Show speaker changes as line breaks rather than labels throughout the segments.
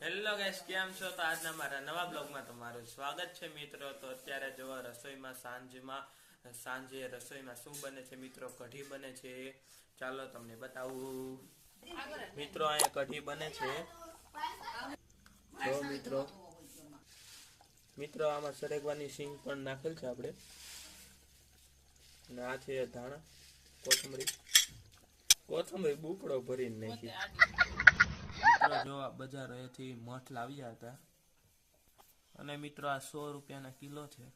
Hello guys, કેમ છો? તો આજના મારા નવા બ્લોગમાં તમારું સ્વાગત છે મિત્રો. તો અત્યારે જો રસોઈમાં સાંજે રસોઈમાં શું બને છે મિત્રો? કઢી બને છે. ચાલો તમને બતાવું મિત્રો. અહીંયા કઢી બને છે. જો મિત્રો આમાં સરેગવાની સિંગ પણ નાખેલ છે આપણે. અને આ છે ધાણા, કોથમરી બુકડો ભરીને નાખી. મિત્રો જો આ બજારેથી મઠ લાવ્યા હતા અને મિત્રો આ 100 રૂપિયાના કિલો છે.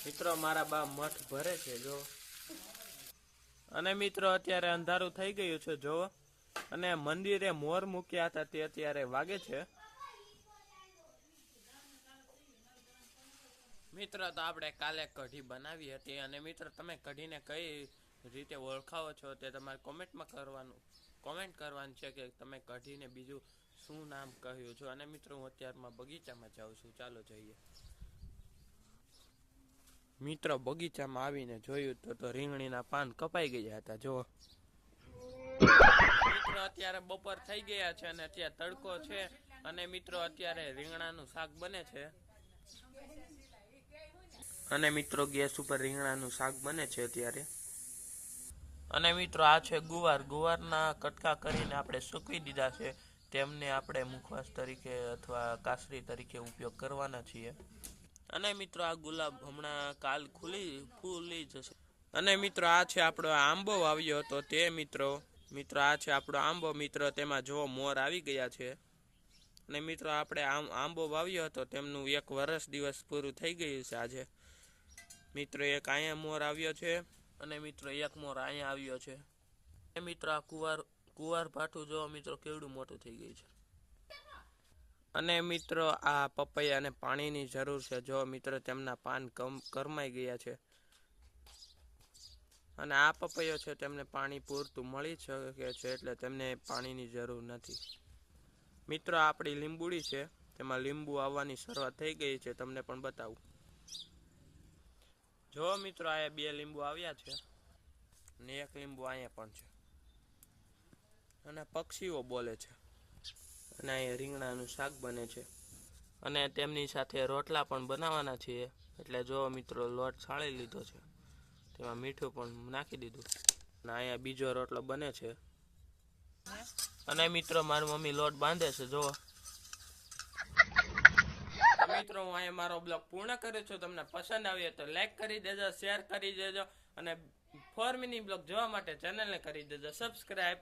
મિત્રો મારા બા મઠ ભરે છે જો. અને મિત્રો અત્યારે અંધારું થઈ ગયું છે જો. અને મંદિરે મોર મૂક્યા હતા તે અત્યારે વાગે છે. મિત્રો તો આપણે કાલે કઢી બનાવી હતી. અને મિત્રો તમે કઢીને કઈ રીતે ઓળખાવો છો તે તમારે કોમેન્ટ કરવાનું છે કે તમે કઢીને બીજું શું નામ કહ્યું છો. અને મિત્રો હું અત્યારમાં બગીચામાં જાઉં છું. ચાલો જઈએ. મિત્રો બગીચામાં આવીને જોયું તો રીંગણીના પાન કપાઈ ગયા હતા જો. મિત્રો અત્યારે બપોર થઈ ગયા છે અને અત્યારે તડકો છે. અને મિત્રો અત્યારે રીંગણાનું શાક બને છે. અને મિત્રો ગેસ ઉપર રીંગણાનું શાક બને છે અત્યારે. અને મિત્રો આ છે ગુવારના કટકા કરીને આપણે સૂકવી દીધા છે. તેમને આપણે મુખવાસ તરીકે અથવા કાસરી તરીકે ઉપયોગ કરવાના છીએ. અને મિત્રો આ ગુલાબ હમણાં કાલ ફૂલી જશે. અને મિત્રો આ છે આપણો આંબો વાવ્યો હતો તે મિત્રો આ છે આપણો આંબો મિત્રો. તેમાં જો મોર આવી ગયા છે. અને મિત્રો આપણે આંબો વાવ્યો હતો તેમનું 1 વર્ષ દિવસ પૂરું થઈ ગયું છે આજે. મિત્રો એક અહીંયા મોર આવ્યો છે. અને મિત્રો એક મોર અહીંયા આવ્યો છે. અને મિત્રો આ કુવાર ભાઠું જો મિત્રો કેવડું મોટું થઈ ગયું છે. અને મિત્રો આ પપૈયાને પાણીની જરૂર છે જો મિત્રો. તેમના પાન કરમાઈ ગયા છે. અને આ પપૈયો છે તેમને પાણી પૂરતું મળી શકે છે એટલે તેમને પાણીની જરૂર નથી. મિત્રો આપણી લીંબુડી છે તેમાં લીંબુ આવવાની શરૂઆત થઈ ગઈ છે. તમને પણ બતાવું. જો મિત્રો આ 2 લીંબુ આવ્યા છે અને 1 લીંબુ અહીંયા પણ છે. અને પક્ષીઓ બોલે છે. અને અહીંયા રીંગણાનું શાક બને છે. અને તેમની સાથે રોટલા પણ બનાવવાના છીએ. એટલે જો મિત્રો લોટ છાળી લીધો છે. તેમાં મીઠું પણ નાખી દીધું. અને અહીંયા બીજો રોટલો બને છે. અને મિત્રો મારી મમ્મી લોટ બાંધે છે જો. મિત્રો હું અહીંયા મારો બ્લોગ પૂર્ણ કરું છું. તમને પસંદ આવ્યો તો લાઈક કરી દેજો, શેર કરી દેજો. અને 4 મિની બ્લોગ જોવા માટે ચેનલને કરી દેજો સબસ્ક્રાઈબ.